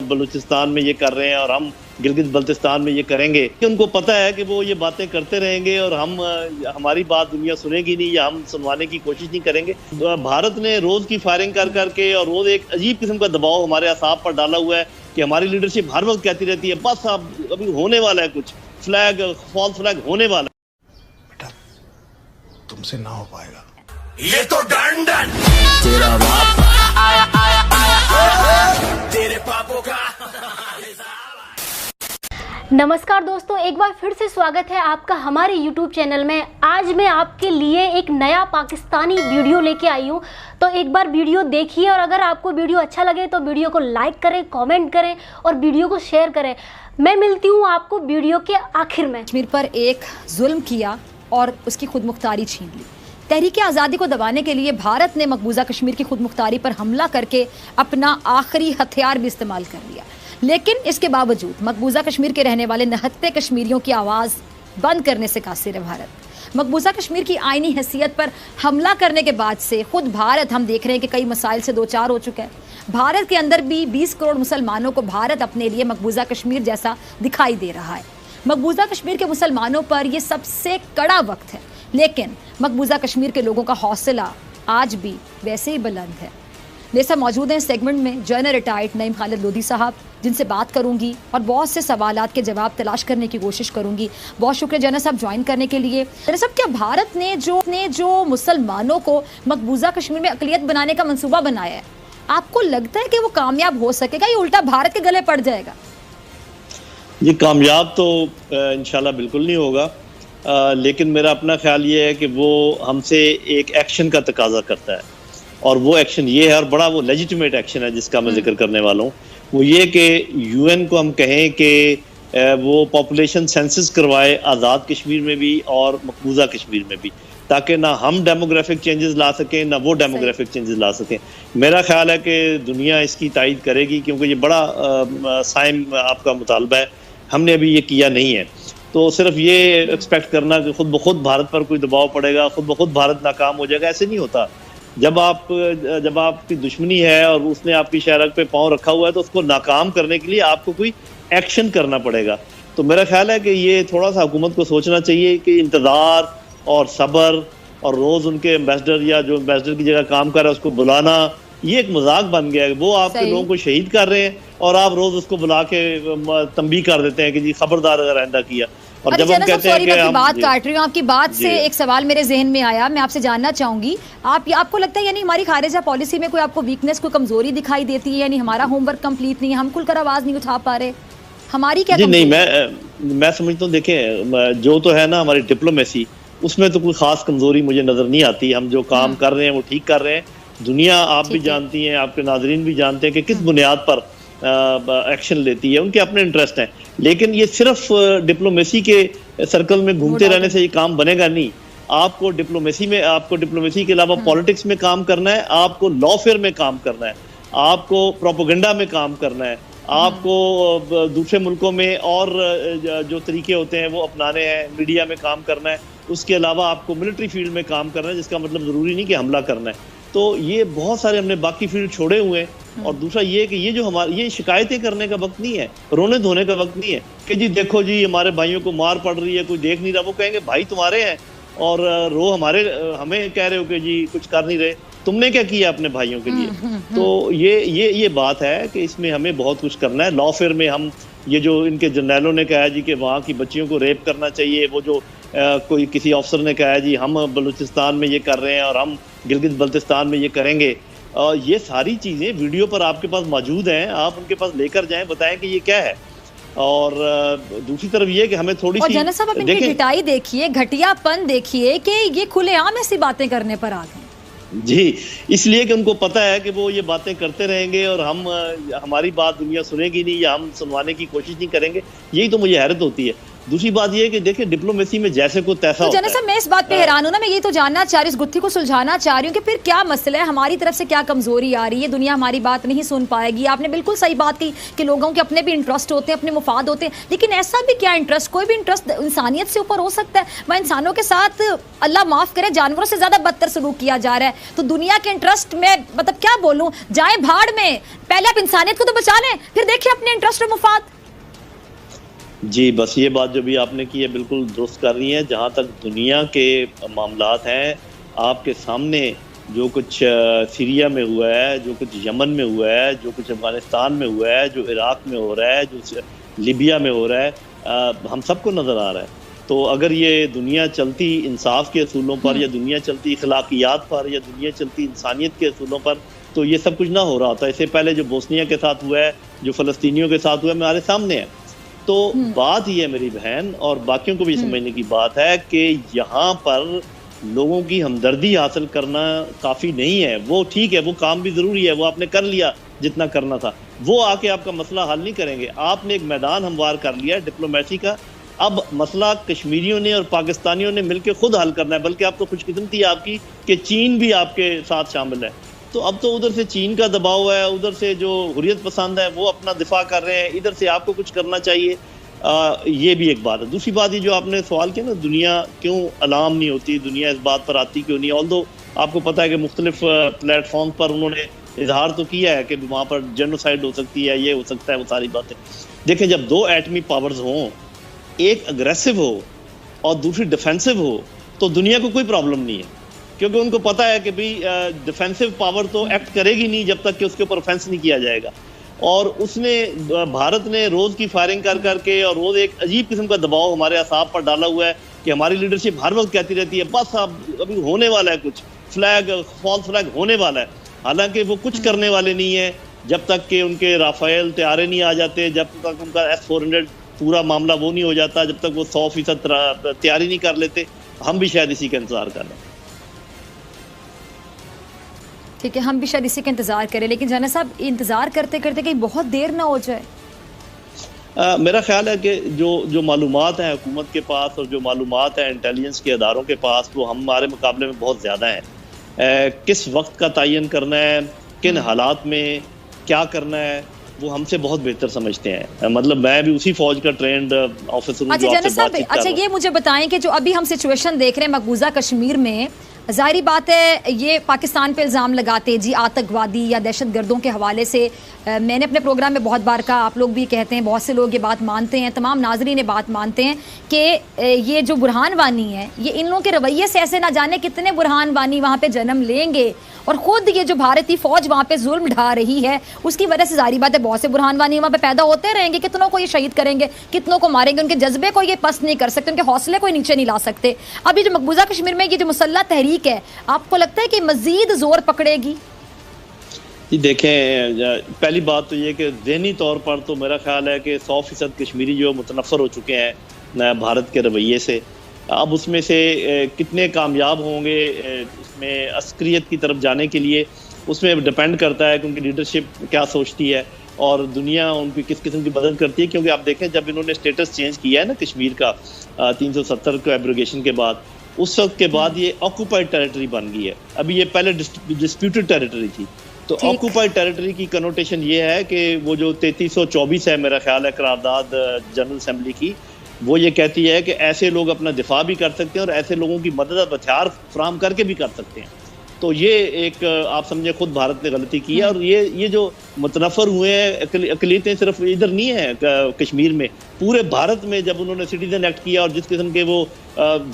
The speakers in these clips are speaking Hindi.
बलूचिस्तान में ये कर रहे हैं और हम गिलगित बल्तिस्तान में ये करेंगे। उनको पता है कि वो ये बातें करते रहेंगे और हमारी बात दुनिया सुनेगी नहीं या हम सुनवाने की कोशिश नहीं करेंगे। भारत ने रोज की फायरिंग कर करके और रोज एक अजीब किस्म का दबाव हमारे असाब पर डाला हुआ है कि हमारी लीडरशिप हर वक्त कहती रहती है बस अब अभी होने वाला है, कुछ फ्लैग फॉल्स फ्लैग होने वाला है। बेटा तुमसे ना हो पाएगा। ये तो डंडन तेरा बाप तेरे पापों का। नमस्कार दोस्तों, एक बार फिर से स्वागत है आपका हमारे YouTube चैनल में। आज मैं आपके लिए एक नया पाकिस्तानी वीडियो लेके आई हूँ, तो एक बार वीडियो देखिए और अगर आपको वीडियो अच्छा लगे तो वीडियो को लाइक करें, कमेंट करें और वीडियो को शेयर करें। मैं मिलती हूँ आपको वीडियो के आखिर में। कश्मीर पर एक जुल्म किया और उसकी खुद मुख्तारी छीन ली। तहरीक आज़ादी को दबाने के लिए भारत ने मकबूजा कश्मीर की खुद मुख्तारी पर हमला करके अपना आखिरी हथियार भी इस्तेमाल कर लिया। लेकिन इसके बावजूद मकबूजा कश्मीर के रहने वाले 69 कश्मीरियों की आवाज़ बंद करने से कासिर है भारत। मकबूजा कश्मीर की आईनी हैसियत पर हमला करने के बाद से खुद भारत हम देख रहे हैं कि कई मसाइल से दो चार हो चुका है। भारत के अंदर भी 20 करोड़ मुसलमानों को भारत अपने लिए मकबूजा कश्मीर जैसा दिखाई दे रहा है। मकबूजा कश्मीर के मुसलमानों पर यह सबसे कड़ा वक्त है, लेकिन मकबूजा कश्मीर के लोगों का हौसला आज भी वैसे ही बुलंद है। जैसा मौजूद है इस सेगमेंट में जनरल रिटायर्ड नईम खालिद लोधी साहब, जिनसे बात करूंगी और बहुत से सवालात के जवाब तलाश करने की कोशिश करूंगी। बहुत शुक्रिया जनरल साहब ज्वाइन करने के लिए। जनरल साहब, क्या भारत ने जो मुसलमानों को मकबूजा कश्मीर में अक़लियत बनाने का मंसूबा बनाया है, आपको लगता है कि वो कामयाब हो सकेगा या उल्टा भारत के गले पड़ जाएगा? ये कामयाब तो इंशाल्लाह बिल्कुल नहीं होगा, लेकिन मेरा अपना ख्याल ये है कि वो हमसे एक एक्शन का तकाजा करता है और वो एक्शन ये है, और बड़ा वो लेजिटिमेट एक्शन है जिसका मैं जिक्र करने वाला हूँ। वो ये कि यूएन को हम कहें कि वो पॉपुलेशन सेंसस करवाए आज़ाद कश्मीर में भी और मकबूजा कश्मीर में भी, ताकि ना हम डेमोग्राफिक चेंजेस ला सकें ना वो डेमोग्राफिक चेंजेस ला सकें। मेरा ख्याल है कि दुनिया इसकी तायद करेगी, क्योंकि ये बड़ा साइम आपका मुतालबा है, हमने अभी ये किया नहीं है। तो सिर्फ ये एक्सपेक्ट करना कि खुद ब खुद भारत पर कोई दबाव पड़ेगा, खुद ब खुद भारत नाकाम हो जाएगा, ऐसे नहीं होता। जब आपकी दुश्मनी है और उसने आपकी शहरक पे पांव रखा हुआ है तो उसको नाकाम करने के लिए आपको कोई एक्शन करना पड़ेगा। तो मेरा ख्याल है कि ये थोड़ा सा हुकूमत को सोचना चाहिए कि इंतज़ार और सब्र और रोज़ उनके एम्बेसडर या जो एम्बेसडर की जगह काम कर रहा है उसको बुलाना, ये एक मजाक बन गया है। वो आपके लोगों को शहीद कर रहे हैं और आप रोज उसको बुला के तंबीह कर देते हैं कि जी खबरदार अगर आइंदा किया। और जब हम कहते हैं कि मैं बात काट रही हूँ, आपकी बात से एक सवाल मेरे जहन में आया, मैं आपसे जानना चाहूंगी, आपको लगता है यानी हमारी खारिजा पॉलिसी में कोई आपको वीकनेस, कोई कमजोरी दिखाई देती है? यानी हमारा होमवर्क कंप्लीट नहीं है, हम खुलकर आवाज नहीं उठा पा रहे, हमारी क्या? नहीं, मैं समझता हूँ, देखें जो तो है ना हमारी डिप्लोमेसी, उसमें तो कोई खास कमजोरी मुझे नजर नहीं आती। हम जो काम कर रहे हैं वो ठीक कर रहे हैं। दुनिया आप भी जानती हैं, आपके नाजरीन भी जानते हैं कि किस बुनियाद पर एक्शन लेती है, उनके अपने इंटरेस्ट हैं। लेकिन ये सिर्फ डिप्लोमेसी के सर्कल में घूमते रहने से ये काम बनेगा नहीं। आपको डिप्लोमेसी के अलावा पॉलिटिक्स में काम करना है, आपको लॉफेयर में काम करना है, आपको प्रोपेगेंडा में काम करना है, आपको दूसरे मुल्कों में और जो तरीके होते हैं वो अपनाने हैं, मीडिया में काम करना है, उसके अलावा आपको मिलिट्री फील्ड में काम करना है, जिसका मतलब ज़रूरी नहीं कि हमला करना है। तो ये बहुत सारे हमने बाकी फील्ड छोड़े हुए हैं। और दूसरा ये कि ये जो हमारे ये शिकायतें करने का वक्त नहीं है, रोने धोने का वक्त नहीं है कि जी देखो जी हमारे भाइयों को मार पड़ रही है, कोई देख नहीं रहा। वो कहेंगे भाई तुम्हारे हैं और हमें कह रहे हो कि जी कुछ कर नहीं रहे, तुमने क्या किया अपने भाइयों के लिए? तो ये बात है कि इसमें हमें बहुत कुछ करना है। लॉफेयर में हम ये जो इनके जर्नैलों ने कहा जी कि वहाँ की बच्चियों को रेप करना चाहिए, वो जो कोई किसी अफसर ने कहा जी हम बलूचिस्तान में ये कर रहे हैं और हम गिलगित बल्तिस्तान में ये करेंगे, ये सारी चीज़ें वीडियो पर आपके पास मौजूद हैं, आप उनके पास लेकर जाएं, बताएं कि ये क्या है। और दूसरी तरफ ये कि हमें थोड़ी सी जनरल साहब इनकी घटियाई देखिए, घटियापन देखिए कि ये खुलेआम ऐसी बातें करने पर आ गए जी, इसलिए कि उनको पता है कि वो ये बातें करते रहेंगे और हमारी बात दुनिया सुनेगी नहीं या हम सुनवाने की कोशिश नहीं करेंगे। यही तो मुझे हैरत होती है। दूसरी बात ये है कि देखिए डिप्लोमेसी में जैसे को तैसा तो होता जनरल साहब, है। मैं इस बात पे हैरान हूं ना, मैं ये तो जानना चाह रही, इस गुत्थी को सुलझाना चाह रही हूँ कि फिर क्या मसला है, हमारी तरफ से क्या कमजोरी आ रही है, दुनिया हमारी बात नहीं सुन पाएगी। आपने बिल्कुल सही बात की कि लोगों के अपने भी इंटरेस्ट होते हैं, अपने मुफाद होते हैं, लेकिन ऐसा भी क्या इंटरेस्ट, कोई भी इंटरेस्ट इंसानियत से ऊपर हो सकता है? वह इंसानों के साथ अल्लाह माफ करे जानवरों से ज्यादा बदतर सलूक किया जा रहा है, तो दुनिया के इंटरेस्ट में मतलब क्या बोलूं, जाए भाड़ में, पहले आप इंसानियत को तो बचा लें, फिर देखिए अपने इंटरेस्ट और मुफाद। जी, बस ये बात जो भी आपने की है बिल्कुल दुरुस्त कर रही है। जहाँ तक दुनिया के मामलात हैं, आपके सामने जो कुछ सीरिया में हुआ है, जो कुछ यमन में हुआ है, जो कुछ अफगानिस्तान में हुआ है, जो इराक में हो रहा है, जो लीबिया में हो रहा है, हम सबको नज़र आ रहा है। तो अगर ये दुनिया चलती इंसाफ के असूलों पर, या दुनिया चलती अखलाकियात पर, या दुनिया चलती इंसानियत के असूलों पर, तो ये सब कुछ ना हो रहा होता। इससे पहले जो बोस्निया के साथ हुआ है, जो फ़लस्तीनियों के साथ हुआ है, हमारे सामने है। तो बात ये है मेरी बहन और बाकियों को भी समझने की बात है कि यहाँ पर लोगों की हमदर्दी हासिल करना काफ़ी नहीं है। वो ठीक है, वो काम भी ज़रूरी है, वो आपने कर लिया जितना करना था, वो आके आपका मसला हल नहीं करेंगे। आपने एक मैदान हमवार कर लिया है डिप्लोमेसी का, अब मसला कश्मीरियों ने और पाकिस्तानियों ने मिलकर खुद हल करना है। बल्कि आपको खुशकिस्मती आपकी कि चीन भी आपके साथ शामिल है। तो अब तो उधर से चीन का दबाव है, उधर से जो हुर्रियत पसंद है वो अपना दिफा कर रहे हैं, इधर से आपको कुछ करना चाहिए। ये भी एक बात है। दूसरी बात ये जो आपने सवाल किया ना, दुनिया क्यों अलार्म नहीं होती, दुनिया इस बात पर आती क्यों नहीं। ऑल्दो आपको पता है कि मुख्तलिफ प्लेटफॉर्म पर उन्होंने इजहार तो किया है कि वहाँ पर जेनोसाइड हो सकती है, ये हो सकता है, वो सारी बातें। देखें, जब दो एटमी पावर्स हों, एक अग्रेसिव हो और दूसरी डिफेंसिव हो, तो दुनिया को कोई प्रॉब्लम नहीं है, क्योंकि उनको पता है कि भाई डिफेंसिव पावर तो एक्ट करेगी नहीं जब तक कि उसके ऊपर ऑफेंस नहीं किया जाएगा। और उसने भारत ने रोज की फायरिंग कर करके और रोज एक अजीब किस्म का दबाव हमारे असाब पर डाला हुआ है कि हमारी लीडरशिप हर वक्त कहती रहती है बस अब अभी होने वाला है कुछ, फॉल्स फ्लैग होने वाला है। हालांकि वो कुछ करने वाले नहीं है जब तक कि उनके राफेल तैयारे नहीं आ जाते, जब तक उनका S-400 पूरा मामला वो नहीं हो जाता, जब तक वो 100% तैयारी नहीं कर लेते। हम भी शायद इसी का इंतजार कर रहे हैं। ठीक है, हम भी शायद इसी का इंतजार करें, लेकिन जाना साहब इंतजार करते करते कहीं बहुत देर ना हो जाए। मेरा ख्याल है कि जो मालूमात हैं हुकूमत के पास और जो मालूमात हैं इंटेलिजेंस के अदारों के पास, वो हमारे मुकाबले में बहुत ज़्यादा हैं। किस वक्त का तयन करना है, किन हालात में क्या करना है, वो हमसे बहुत बेहतर समझते हैं। मतलब मैं भी उसी फौज का ट्रेंड ऑफिसर हूं। अच्छा जनरल साहब, अच्छा ये मुझे बताएं कि जो अभी हम सिचुएशन देख रहे हैं मकबूजा कश्मीर में, जाहिर बात है ये पाकिस्तान पे इल्ज़ाम लगाते जी आतंकवादी या दहशतगर्दों के हवाले से। मैंने अपने प्रोग्राम में बहुत बार कहा, आप लोग भी कहते हैं, बहुत से लोग ये बात मानते हैं, तमाम नाज़रीन ये बात मानते हैं कि ये जो बुरहान वानी है, ये इन लोगों के रवैये से ऐसे ना जाने कितने बुरहान वानी वहाँ पे जन्म लेंगे, और ख़ुद ये जो भारतीय फ़ौज वहाँ पे जुल्म ढा रही है उसकी वजह से जाहिर बात है बहुत से बुरहान वानी वहाँ पे पैदा होते रहेंगे। कितनों को ये शहीद करेंगे, कितनों को मारेंगे, उनके जज्बे को ये पस्त नहीं कर सकते, उनके हौसले को नीचे नहीं ला सकते। अब ये जो मकबूजा कश्मीर में ये जो मुसल्लह तहरीक है, आपको लगता है कि मज़ीद ज़ोर पकड़ेगी? जी देखें, पहली बात तो ये कि ज़हनी तौर पर तो मेरा ख्याल है कि 100% कश्मीरी जो मुतनफ़र हो चुके हैं भारत के रवैये से। अब उसमें से कितने कामयाब होंगे उसमें अस्करियत की तरफ जाने के लिए, उसमें डिपेंड करता है कि उनकी लीडरशिप क्या सोचती है और दुनिया उनकी किस किस्म की मदद करती है। क्योंकि आप देखें, जब इन्होंने स्टेटस चेंज किया है ना कश्मीर का 370 को एब्रोगेशन के बाद, उस वक्त के बाद ये ऑक्यूपाइड टेरिटरी बन गई है। अभी ये पहले डिस्प्यूटेड टेरिटरी थी। तो ऑक्यूपाइड टेरिटरी की कनोटेशन ये है कि वो जो 3324 है मेरा ख्याल है करारदाद जनरल असेंबली की, वो ये कहती है कि ऐसे लोग अपना दिफा भी कर सकते हैं और ऐसे लोगों की मदद हथियार फ्राहम करके भी कर सकते हैं। तो ये एक आप समझे खुद भारत ने गलती की है। और ये जो मुतनफ़र हुए हैं, अक़लियतें सिर्फ इधर नहीं है कश्मीर में, पूरे भारत में जब उन्होंने सिटीजन एक्ट किया और जिस किस्म के वो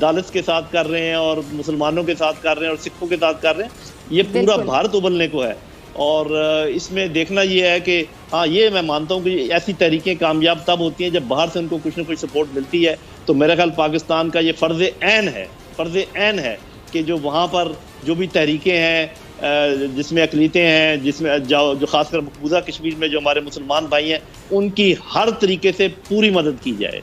दालित्स के साथ कर रहे हैं और मुसलमानों के साथ कर रहे हैं और सिखों के साथ कर रहे हैं, ये पूरा भारत उबलने को है। और इसमें देखना ये है कि हाँ, ये मैं मानता हूँ कि ऐसी तहरीकें कामयाब तब होती हैं जब बाहर से उनको कुछ ना कुछ सपोर्ट मिलती है। तो मेरा ख्याल पाकिस्तान का ये फ़र्ज़ ऐन है कि जो वहाँ पर जो भी तहरीकें हैं जिसमें अक़लियतें हैं, जिसमें जो ख़ासकर मकबूजा कश्मीर में जो हमारे मुसलमान भाई हैं, उनकी हर तरीके से पूरी मदद की जाए।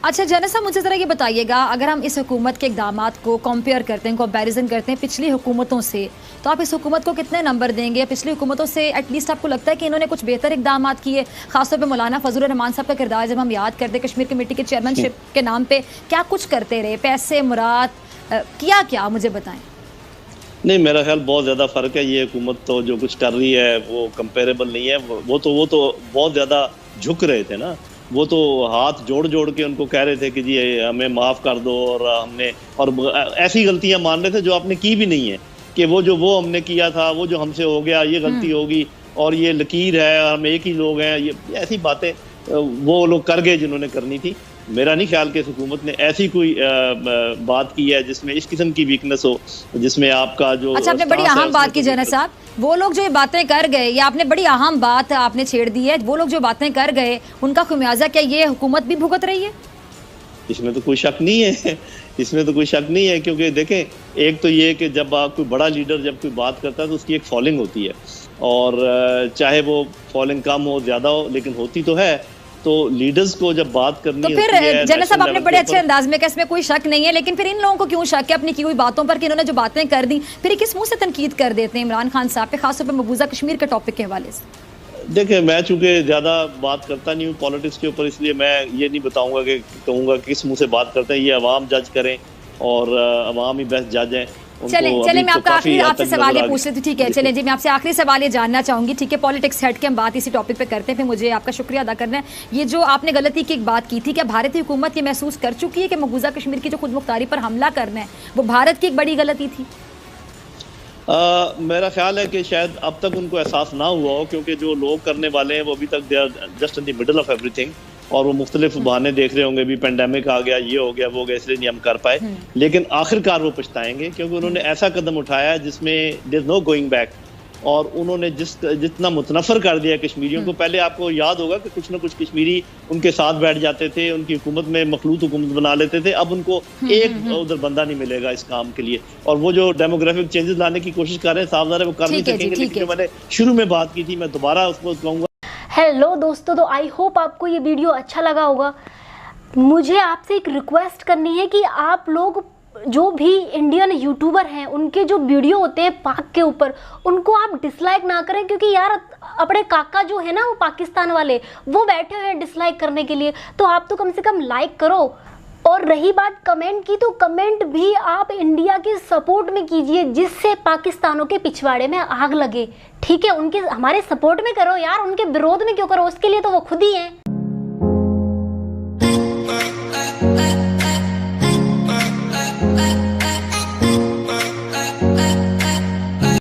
अच्छा जनरल साहब, मुझे ज़रा ये बताइएगा, अगर हम इस हुकूमत के इक़दामात को कंपेयर करते हैं, कंपैरिजन करते हैं पिछली हुकूमतों से, तो आप इस हुकूमत को कितने नंबर देंगे? पिछली हुकूमतों से एटलीस्ट आपको लगता है कि इन्होंने कुछ बेहतर इक़दामात किए? खासतौर पे मौलाना फजलुर रहमान साहब का किरदार जब हम याद करते हैं, कश्मीर कमेटी के चेयरमैनशिप के नाम पे क्या कुछ करते रहे, पैसे मुराद किया क्या, मुझे बताएं। नहीं, मेरा ख्याल बहुत ज़्यादा फ़र्क है। ये हुकूमत तो जो कुछ कर रही है वो कंपेरेबल नहीं है। वो तो बहुत ज़्यादा झुक रहे थे ना, वो तो हाथ जोड़ जोड़ के उनको कह रहे थे कि जी हमें माफ़ कर दो, और ऐसी गलतियां मान रहे थे जो आपने की भी नहीं है, कि वो हमने किया था, वो जो हमसे हो गया, ये गलती होगी और ये लकीर है, हम एक ही लोग हैं, ये ऐसी बातें वो लोग कर गए जिन्होंने करनी थी। मेरा नहीं ख्याल कि इस हुकूमत ने ऐसी कोई बात की है जिसमें इस किस्म की वीकनेस हो, जिसमें आपका जो अच्छा, आपने बड़ी अहम बात की जनरल साहब, वो लोग जो ये बातें कर गए, ये आपने बड़ी अहम बात आपने छेड़ दी है, वो लोग जो बातें कर गए उनका खुमियाजा क्या ये हुकूमत भी भुगत रही है? इसमें तो कोई शक नहीं है, इसमें तो कोई शक नहीं है, क्योंकि देखें, एक तो ये कि जब आप कोई बड़ा लीडर जब कोई बात करता है तो उसकी एक फॉलोइंग होती है, और चाहे वो फॉलोइंग कम हो ज़्यादा हो, लेकिन होती तो है। तो लीडर्स को जब बात करनी तो फिर जनरल साहब आपने बड़े अच्छे अंदाज में कहा इसमें कोई शक नहीं है, लेकिन फिर इन लोगों को क्यों शक है अपनी की हुई बातों पर कि इन्होंने जो बातें कर दी, फिर किस मुंह से तनकीद कर देते हैं इमरान खान साहब पे, खासतौर पर मकबूजा कश्मीर के टॉपिक के हवाले से? देखिए, मैं चूंकि ज़्यादा बात करता नहीं हूँ पॉलिटिक्स के ऊपर, इसलिए मैं ये नहीं बताऊंगा कि कहूँगा किस मुंह से बात करते हैं। ये अवाम जज करें और अवाम ही बेस्ट जज हैं। चले मैं आपका आखिरी आपसे सवाल ये पूछ लेती हूँ, ठीक है? चले जी, मैं आपसे आखिरी सवाल ये जानना चाहूंगी, ठीक है? पॉलिटिक्स हट के हम बात इसी टॉपिक पे करते हैं, फिर मुझे आपका शुक्रिया अदा करना है। ये जो आपने गलती की एक बात की थी, क्या भारतीय हुकूमत ये महसूस कर चुकी है कि मकबूजा कश्मीर की जो खुद मुख्तारी पर हमला करना है वो भारत की एक बड़ी गलती थी? मेरा ख्याल है कि शायद अब तक उनको एहसास ना हुआ हो, क्योंकि जो लोग करने वाले हैं वो अभी तक they are just in the middle of everything, और वो मुख्तलिफ बहाने देख रहे होंगे, भी पेंडेमिक आ गया, ये हो गया, वो हो गया, इसलिए नहीं हम कर पाए। लेकिन आखिरकार वो पछताएंगे, क्योंकि उन्होंने ऐसा कदम उठाया जिसमें there is no going back, और उन्होंने जितना मुतनफर कर दिया कश्मीरियों को। पहले आपको याद होगा कि कुछ ना कुछ कश्मीरी उनके साथ बैठ जाते थे, उनकी हुकूमत में मखलूत हुकूमत बना लेते थे, अब उनको एक उधर बंदा नहीं मिलेगा इस काम के लिए। और वो जो डेमोग्राफिक चेंजेस लाने की कोशिश कर रहे हैं, सावधान है, वो कर नहीं सकेंगे। लेकिन जो मैंने शुरू में बात की थी, मैं दोबारा उसको कहूँगा। हेलो दोस्तों, तो आई होप आपको ये वीडियो अच्छा लगा होगा। मुझे आपसे एक रिक्वेस्ट करनी है कि आप लोग जो भी इंडियन यूट्यूबर हैं उनके जो वीडियो होते हैं पाक के ऊपर, उनको आप डिसलाइक ना करें, क्योंकि यार अपने काका जो है ना वो पाकिस्तान वाले, वो बैठे हुए हैं डिसलाइक करने के लिए, तो आप तो कम से कम लाइक करो। और रही बात कमेंट की, तो कमेंट भी आप इंडिया के सपोर्ट में कीजिए, जिससे पाकिस्तानों के पिछवाड़े में आग लगे, ठीक है? उनके हमारे सपोर्ट में करो यार, उनके विरोध में क्यों करो? उसके लिए तो वो खुद ही हैं।